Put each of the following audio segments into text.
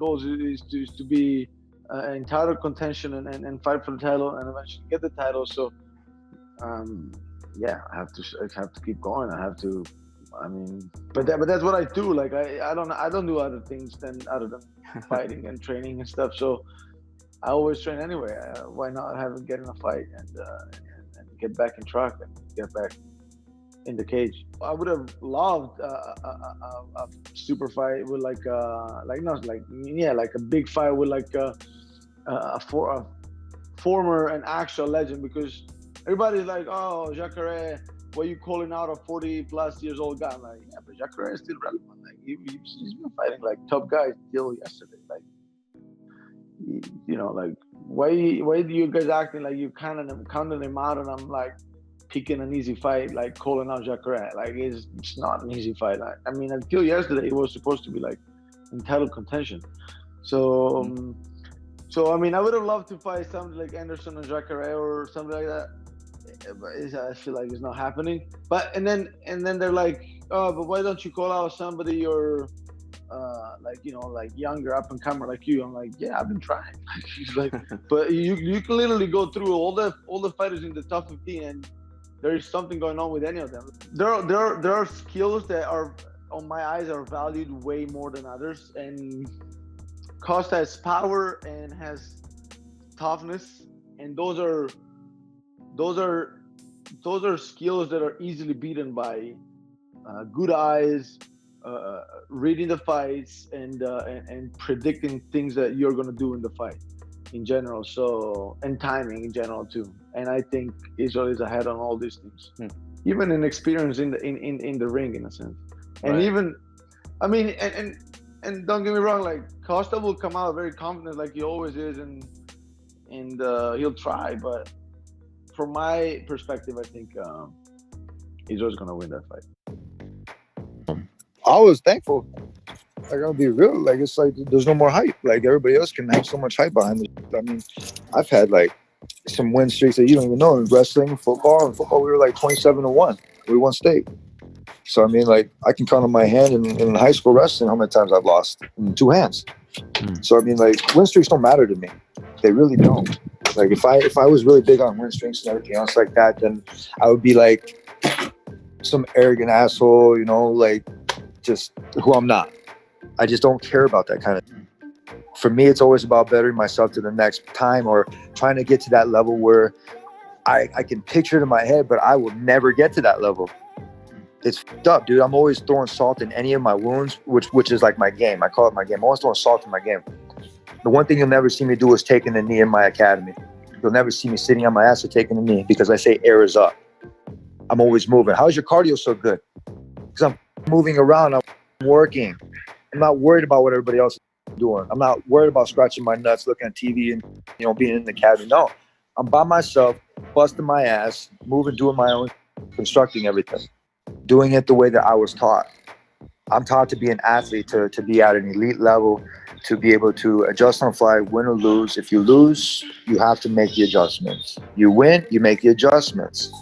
goals is to be in title contention and fight for the title and eventually get the title. So yeah, I have to keep going. I have to. I mean, but that's what I do. Like I don't do other things other than fighting and training and stuff. So I always train anyway. Why not get in a fight and get back in track and get back in the cage? I would have loved a super fight with like a big fight with like a former and actual legend, because everybody's like, oh, Jacare, why are you calling out a 40+ years old guy? I'm like, yeah, but Jacare is still relevant. Like he's been fighting like top guys till yesterday. Like, you know, like why do you guys acting like you counting him out, and I'm like picking an easy fight, like calling out Jacare? Like it's not an easy fight. I mean, until yesterday, it was supposed to be like in title contention. So, so I mean, I would have loved to fight something like Anderson and Jacare or something like that. But I feel like it's not happening. But and then they're like, oh, but why don't you call out somebody or like, you know, like younger up and comer like you? I'm like, yeah, I've been trying. He's like, but you can literally go through all the fighters in the top 15 and there is something going on with any of them. There are skills that are, on my eyes, are valued way more than others. And Costa has power and has toughness, and those are skills that are easily beaten by good eyes, reading the fights, and predicting things that you're gonna do in the fight in general. So, and timing in general too. And I think Israel is ahead on all these things, even in experience in the ring, in a sense. And right. Even, I mean, and don't get me wrong, like Costa will come out very confident, like he always is, and he'll try. But from my perspective, I think Israel's gonna win that fight. I was thankful. I gotta be real. Like, it's like there's no more hype. Like, everybody else can have so much hype behind it. I mean, I've had like some win streaks that you don't even know in wrestling, football. In football, we were like 27-1. We won state. So I mean, like, I can count on my hand in high school wrestling how many times I've lost in 2 hands. So I mean, like, win streaks don't matter to me. They really don't. Like, if I was really big on win streaks and everything else like that, then I would be like some arrogant asshole, you know, like just who I'm not. I just don't care about that kind of thing. For me, it's always about bettering myself to the next time, or trying to get to that level where I can picture it in my head, but I will never get to that level. It's fucked up, dude. I'm always throwing salt in any of my wounds, which is like my game. I call it my game. I'm always throwing salt in my game. The one thing you'll never see me do is taking a knee in my academy. You'll never see me sitting on my ass or taking a knee, because I say air is up. I'm always moving. How's your cardio so good? Because I'm moving around. I'm working. I'm not worried about what everybody else is doing. I'm not worried about scratching my nuts, looking at TV and, you know, being in the academy. No, I'm by myself, busting my ass, moving, doing my own, constructing everything, doing it the way that I was taught. I'm taught to be an athlete, to be at an elite level, to be able to adjust on fly, win or lose. If you lose, you have to make the adjustments. You win, you make the adjustments.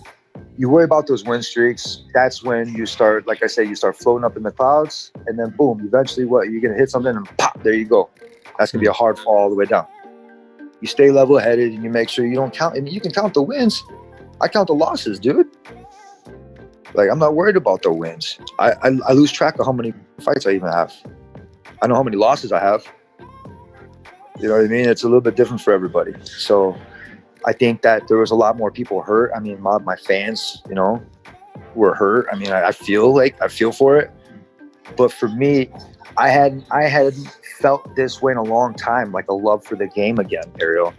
You worry about those win streaks. That's when you start, like I say, you start floating up in the clouds, and then boom, eventually what? You're going to hit something and pop, there you go. That's going to be a hard fall all the way down. You stay level headed and you make sure you don't count. And you can count the wins. I count the losses, dude. Like, I'm not worried about the wins. I lose track of how many fights I even have. I know how many losses I have. You know what I mean? It's a little bit different for everybody. So I think that there was a lot more people hurt. I mean, my fans, you know, were hurt. I mean, I feel for it. But for me, I hadn't felt this way in a long time, like a love for the game again, Ariel.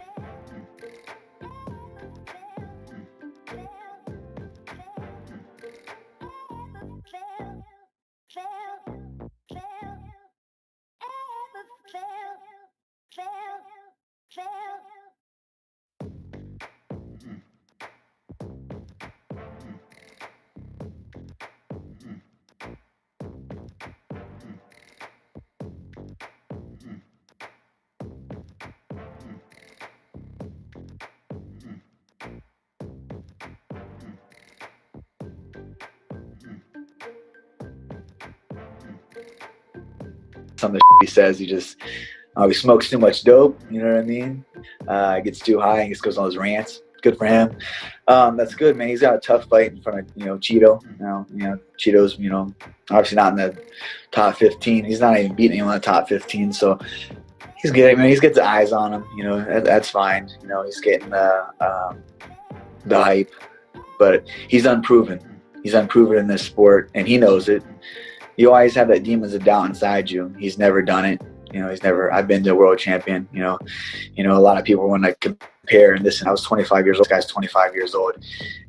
Some of the he says, he just He smokes too much dope, you know what I mean? Gets too high and just goes on those rants. Good for him. That's good, man. He's got a tough fight in front of, Cheeto. Cheeto's, obviously not in the top 15. He's not even beating anyone in the top 15. So he's good. I mean, he's got the eyes on him. That's fine. He's getting the hype, but he's unproven. He's unproven in this sport, and he knows it. You always have that demons of doubt inside you. He's never done it. I've been to a world champion. A lot of people want to compare and this. And I was 25 years old. This guy's 25 years old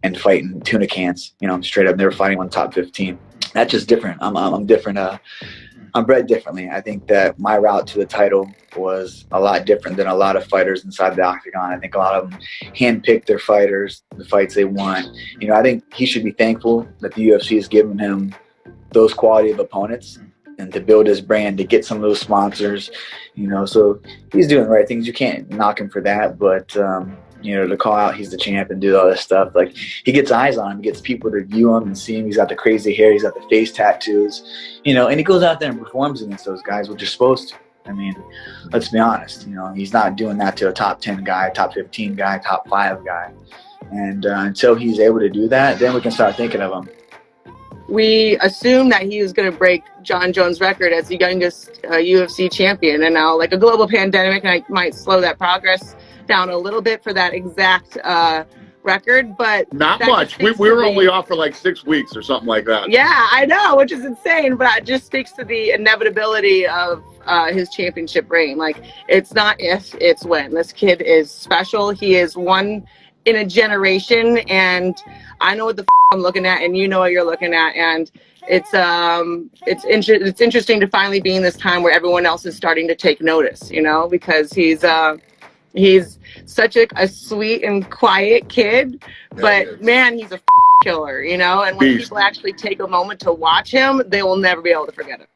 and fighting tuna cans. Straight up, never fighting one top 15. That's just different. I'm different. I'm bred differently. I think that my route to the title was a lot different than a lot of fighters inside the octagon. I think a lot of them handpick their fighters, the fights they want. I think he should be thankful that the UFC has given him those quality of opponents and to build his brand, to get some of those sponsors, so he's doing the right things. You can't knock him for that, but, to call out he's the champ and do all this stuff, like, he gets eyes on him, he gets people to view him and see him. He's got the crazy hair, he's got the face tattoos, and he goes out there and performs against those guys, which you're supposed to. I mean, let's be honest, he's not doing that to a top 10 guy, top 15 guy, top 5 guy. And until he's able to do that, then we can start thinking of him. We assumed that he was going to break John Jones' record as the youngest UFC champion. And now, like, a global pandemic might slow that progress down a little bit for that exact record, but not much. We were only off for like 6 weeks or something like that. Yeah, I know, which is insane, but it just speaks to the inevitability of his championship reign. Like, it's not if, it's when. This kid is special. He is one in a generation, and I know what the I'm looking at, and you know what you're looking at, and it's interesting to finally be in this time where everyone else is starting to take notice, because he's such a sweet and quiet kid, but man, he's a killer, and when people actually take a moment to watch him, they will never be able to forget him.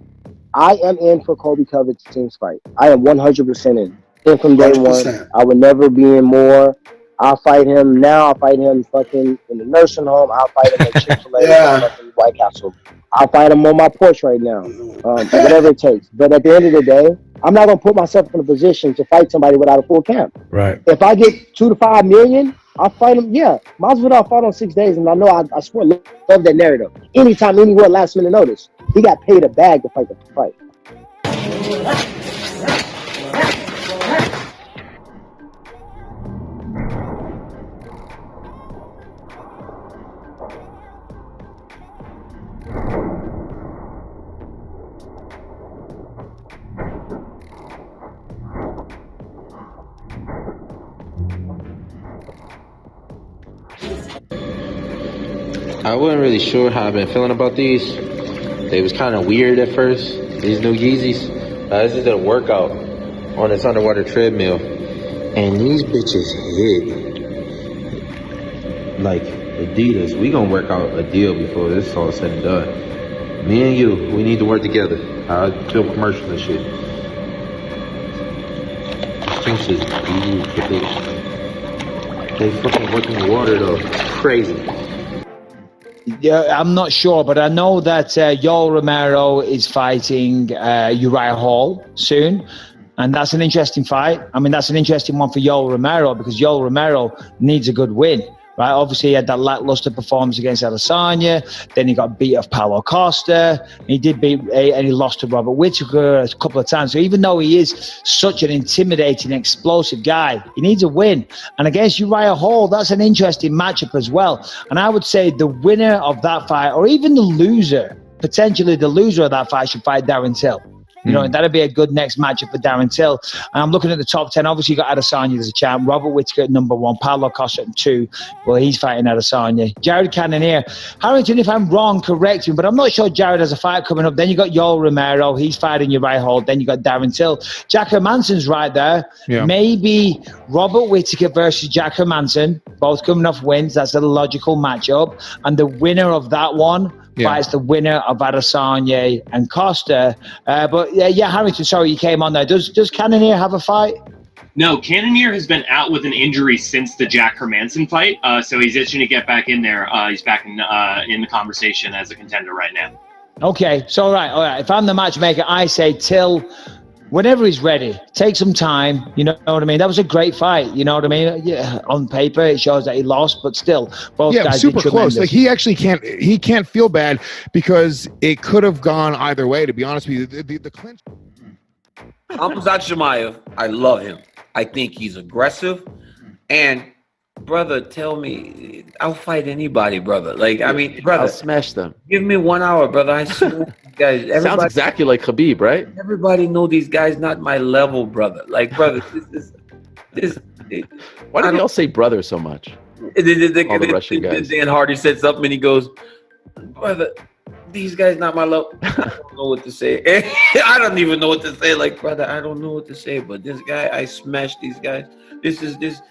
I am in for Colby Covington's fight. I am 100% in. And from day 100%. One, I would never be in more. I'll fight him now. I'll fight him fucking in the nursing home. I'll fight him at Chick-fil-A, fucking White Castle. I'll fight him on my porch right now, whatever it takes. But at the end of the day, I'm not going to put myself in a position to fight somebody without a full camp. Right. If I get 2 to 5 million, I'll fight him. Yeah, Masvidal fought on 6 days, and I know I swear, love that narrative. Anytime, anywhere, last minute notice. He got paid a bag to fight the fight. I wasn't really sure how I've been feeling about these. They was kind of weird at first, these new Yeezys. I just did a workout on this underwater treadmill, and these bitches hit like Adidas. We gonna work out a deal before this is all said and done. Me and you, we need to work together. I film commercials and shit. These things just huge, but they fucking work in the water though. It's crazy. Yeah, I'm not sure, but I know that Yoel Romero is fighting Uriah Hall soon, and that's an interesting fight. I mean, that's an interesting one for Yoel Romero because Yoel Romero needs a good win, right? Obviously, he had that lackluster performance against Adesanya. Then he got beat off Paulo Costa. He did beat, and he lost to Robert Whittaker a couple of times. So even though he is such an intimidating, explosive guy, he needs a win. And against Uriah Hall, that's an interesting matchup as well. And I would say the winner of that fight, or even the loser, potentially the loser of that fight, should fight Darren Till. You know, that'd be a good next matchup for Darren Till. And I'm looking at the top 10. Obviously, you got Adesanya as a champ, Robert Whittaker at number 1, Paulo Costa at 2. Well, he's fighting Adesanya. Jared Cannonier. Harrington, if I'm wrong, correct me, but I'm not sure Jared has a fight coming up. Then you got Yoel Romero. He's fighting Uriah Hall. Then you got Darren Till. Jack Hermansson's right there. Yeah. Maybe Robert Whittaker versus Jack Hermansson. Both coming off wins. That's a logical matchup. And the winner of that one fights the winner of Adesanya and Costa. But Harrington, sorry you came on there. Does Cannonier have a fight? No, Cannonier has been out with an injury since the Jack Hermansson fight, so he's itching to get back in there. He's back in the conversation as a contender right now. Okay, so all right. If I'm the matchmaker, I say Till whenever he's ready, take some time. You know what I mean? That was a great fight. You know what I mean? Yeah, on paper it shows that he lost, but still, both guys super did close. tremendous. Like he actually can't feel bad because it could have gone either way. To be honest with you, the clinch. Hamzat Chimaev, I love him. I think he's aggressive, and brother, tell me, I'll fight anybody, brother. Like, I mean, brother, I'll smash them. Give me 1 hour, brother. I swear, guys. Sounds exactly like Khabib, right? Everybody know these guys not my level, brother. Like, brother, this. Why do they all say brother so much? All the Russian guys. Dan Hardy said something, and he goes, brother, these guys not my level. I don't know what to say. I don't even know what to say. Like, brother, I don't know what to say. But this guy, I smashed these guys. This,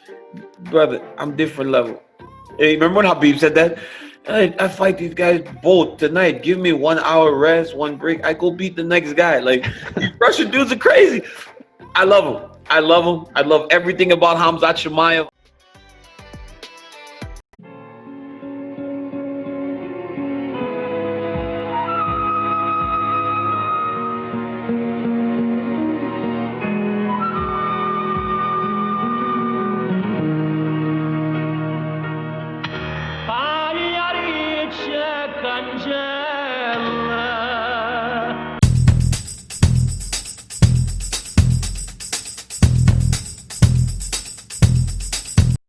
brother, I'm different level. Hey, remember when Habib said that? I fight these guys both tonight. Give me 1 hour rest, one break. I go beat the next guy. Like, these Russian dudes are crazy. I love them. I love them. I love everything about Hamzat Chimaev. Ganja